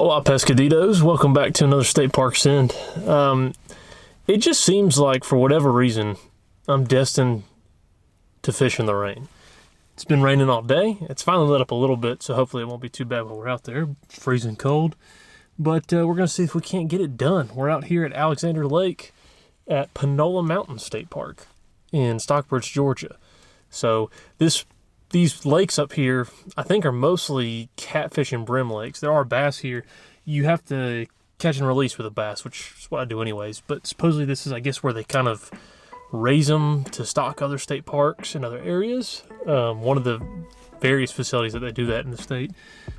Hola pescaditos, welcome back to another State Park Send. It just seems like for whatever reason I'm destined to fish in the rain. It's been raining all day. It's finally let up a little bit, so hopefully it won't be too bad while we're out there. It's freezing cold, but we're going to see if we can't get it done. We're out here at Alexander Lake at Panola Mountain State Park in Stockbridge, Georgia. So these lakes up here, I think, are mostly catfish and brim lakes. There are bass here. You have to catch and release with a bass, which is what I do anyways. But supposedly this is, I guess, where they kind of raise them to stock other state parks and other areas. One of the various facilities that they do that in the state.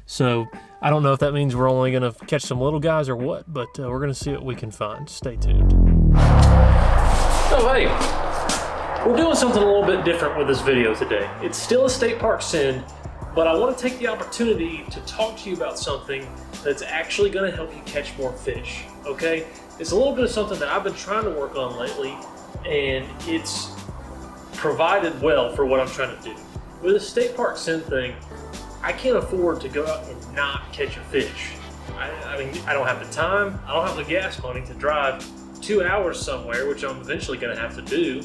So I don't know if that means we're only going to catch some little guys or what, but we're going to see what we can find. Stay tuned. So hey, we're doing something a little bit different with this video today. It's still a State Park Send, but I want to take the opportunity to talk to you about something that's actually going to help you catch more fish, okay? It's a little bit of something that I've been trying to work on lately, and it's provided well for what I'm trying to do. With the State Park Send thing, I can't afford to go out and not catch a fish. I mean, I don't have the time, I don't have the gas money to drive 2 hours somewhere, which I'm eventually going to have to do,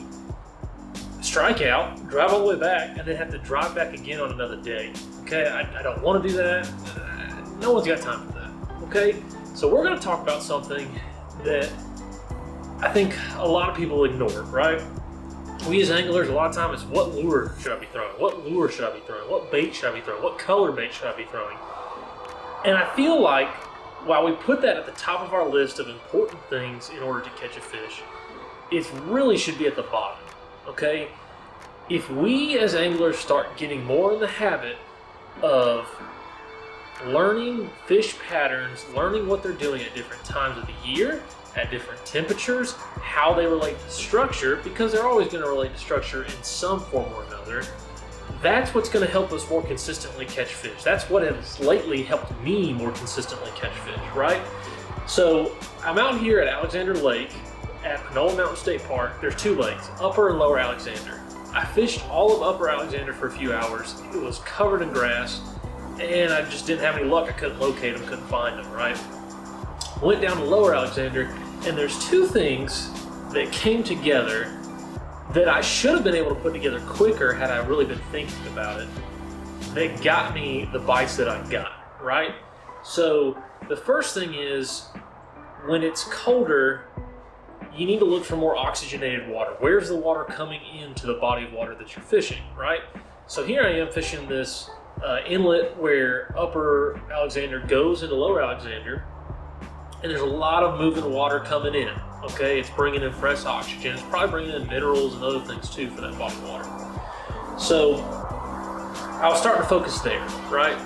strike out, drive all the way back, and then have to drive back again on another day. Okay, I don't want to do that. No one's got time for that. Okay, so we're going to talk about something that I think a lot of people ignore, right? We as anglers, a lot of times, it's what lure should I be throwing? What lure should I be throwing? What bait should I be throwing? What color bait should I be throwing? And I feel like while we put that at the top of our list of important things in order to catch a fish, it really should be at the bottom. Okay, if we as anglers start getting more in the habit of learning fish patterns, learning what they're doing at different times of the year, at different temperatures, how they relate to structure, because they're always going to relate to structure in some form or another, that's what's going to help us more consistently catch fish. That's what has lately helped me more consistently catch fish, right? So I'm out here at Alexander Lake at Panola Mountain State Park. There's two lakes, Upper and Lower Alexander. I fished all of Upper Alexander for a few hours. It was covered in grass, and I just didn't have any luck. I couldn't locate them, couldn't find them, right? Went down to Lower Alexander, and there's two things that came together that I should have been able to put together quicker had I really been thinking about it, that got me the bites that I got, right? So the first thing is, when it's colder, you need to look for more oxygenated water. Where's the water coming into the body of water that you're fishing, right? So here I am fishing this inlet where Upper Alexander goes into Lower Alexander, and there's a lot of moving water coming in, okay? It's bringing in fresh oxygen. It's probably bringing in minerals and other things too for that body of water. So I was starting to focus there, right?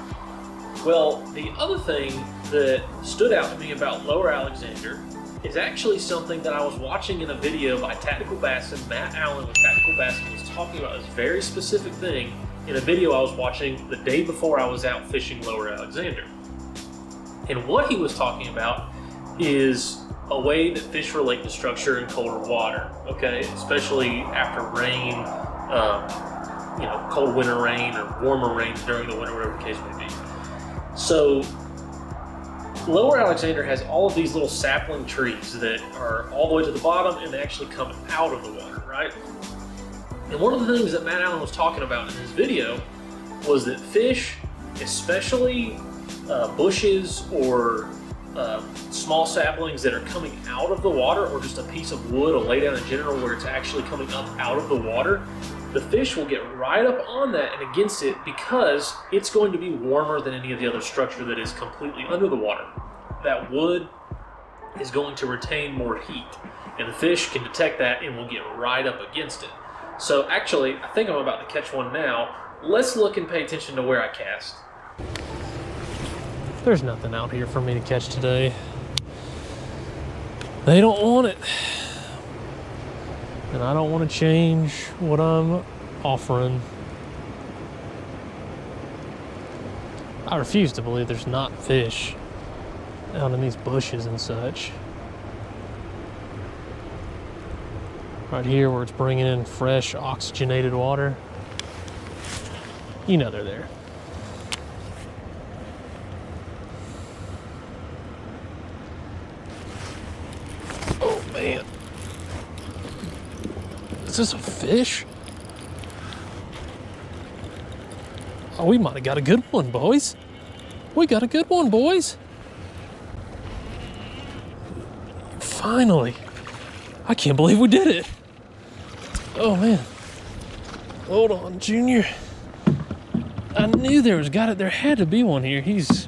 Well, the other thing that stood out to me about Lower Alexander is actually something that I was watching in a video by Tactical Bassin. Matt Allen with Tactical Bassin was talking about this very specific thing in a video I was watching the day before I was out fishing Lower Alexander. And what he was talking about is a way that fish relate to structure in colder water, okay? Especially after rain, cold winter rain or warmer rain during the winter, whatever the case may be. So Lower Alexander has all of these little sapling trees that are all the way to the bottom and they actually come out of the water, right? And one of the things that Matt Allen was talking about in his video was that fish, especially bushes or small saplings that are coming out of the water, or just a piece of wood, a laydown in general where it's actually coming up out of the water, the fish will get right up on that and against it because it's going to be warmer than any of the other structure that is completely under the water. That wood is going to retain more heat, and the fish can detect that and will get right up against it. So actually, I think I'm about to catch one now. Let's look and pay attention to where I cast. There's nothing out here for me to catch today. They don't want it. And I don't want to change what I'm offering. I refuse to believe there's not fish out in these bushes and such. Right here where it's bringing in fresh oxygenated water. You know they're there. Is this a fish? Oh, we might have got a good one, boys. We got a good one, boys. Finally. I can't believe we did it. Oh, man. Hold on, Junior. I knew there had to be one here. He's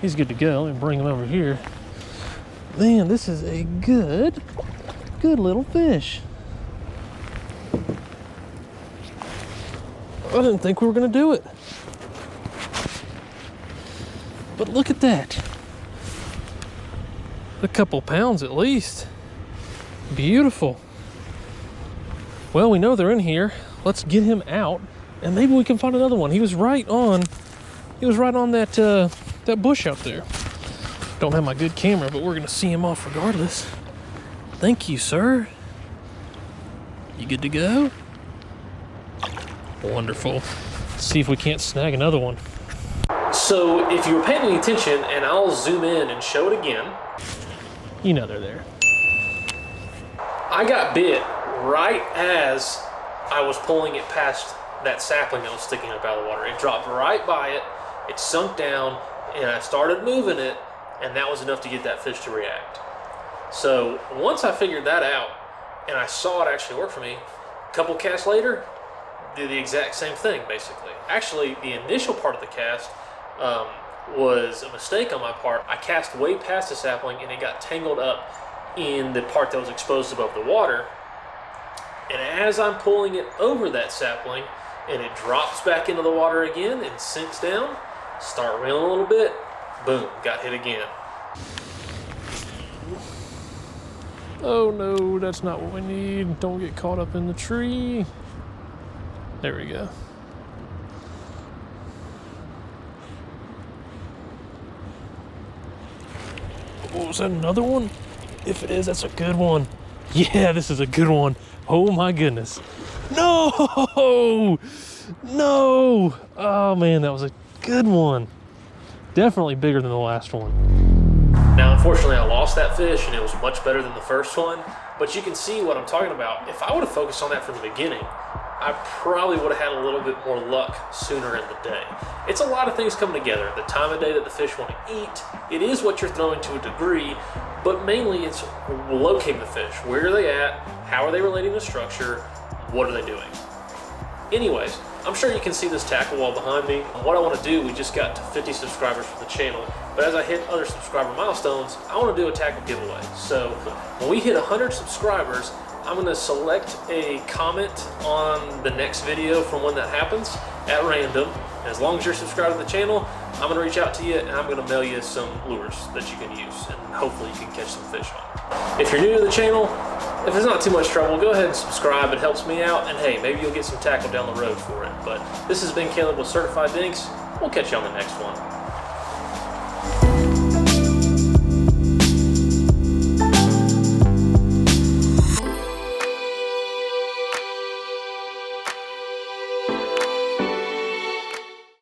good to go. Let me bring him over here. Man, this is a good little fish. I didn't think we were gonna do it. But look at that. A couple pounds at least. Beautiful. Well, we know they're in here. Let's get him out and maybe we can find another one. He was right on that that bush out there. Don't have my good camera, but we're gonna see him off regardless. Thank you, sir. You good to go? Wonderful. Let's see if we can't snag another one. So if you were paying any attention, and I'll zoom in and show it again, you know they're there. I got bit right as I was pulling it past that sapling that was sticking up out of the water. It dropped right by it, it sunk down, and I started moving it, and that was enough to get that fish to react. So once I figured that out, and I saw it actually work for me, a couple casts later, did the exact same thing, basically. Actually, the initial part of the cast was a mistake on my part. I cast way past the sapling, and it got tangled up in the part that was exposed above the water. And as I'm pulling it over that sapling, and it drops back into the water again and sinks down, start reeling a little bit, boom, got hit again. Oh no, that's not what we need. Don't get caught up in the tree. There we go. Oh, is that another one? If it is, that's a good one. Yeah, this is a good one. Oh my goodness. No! No! Oh man, that was a good one. Definitely bigger than the last one. Now, unfortunately, I lost that fish, and it was much better than the first one, but you can see what I'm talking about. If I would have focused on that from the beginning, I probably would have had a little bit more luck sooner in the day. It's a lot of things coming together. The time of day that the fish want to eat, it is what you're throwing to a degree, but mainly it's locating the fish. Where are they at? How are they relating to structure? What are they doing? Anyways, I'm sure you can see this tackle wall behind me. What I want to do, we just got to 50 subscribers for the channel, but as I hit other subscriber milestones, I want to do a tackle giveaway. So when we hit 100 subscribers, I'm going to select a comment on the next video from when that happens at random. As long as you're subscribed to the channel, I'm going to reach out to you and I'm going to mail you some lures that you can use, and hopefully you can catch some fish on. If you're new to the channel, if it's not too much trouble, go ahead and subscribe. It helps me out, and hey, maybe you'll get some tackle down the road for it. But this has been Caleb with Certified Dinks. We'll catch you on the next one.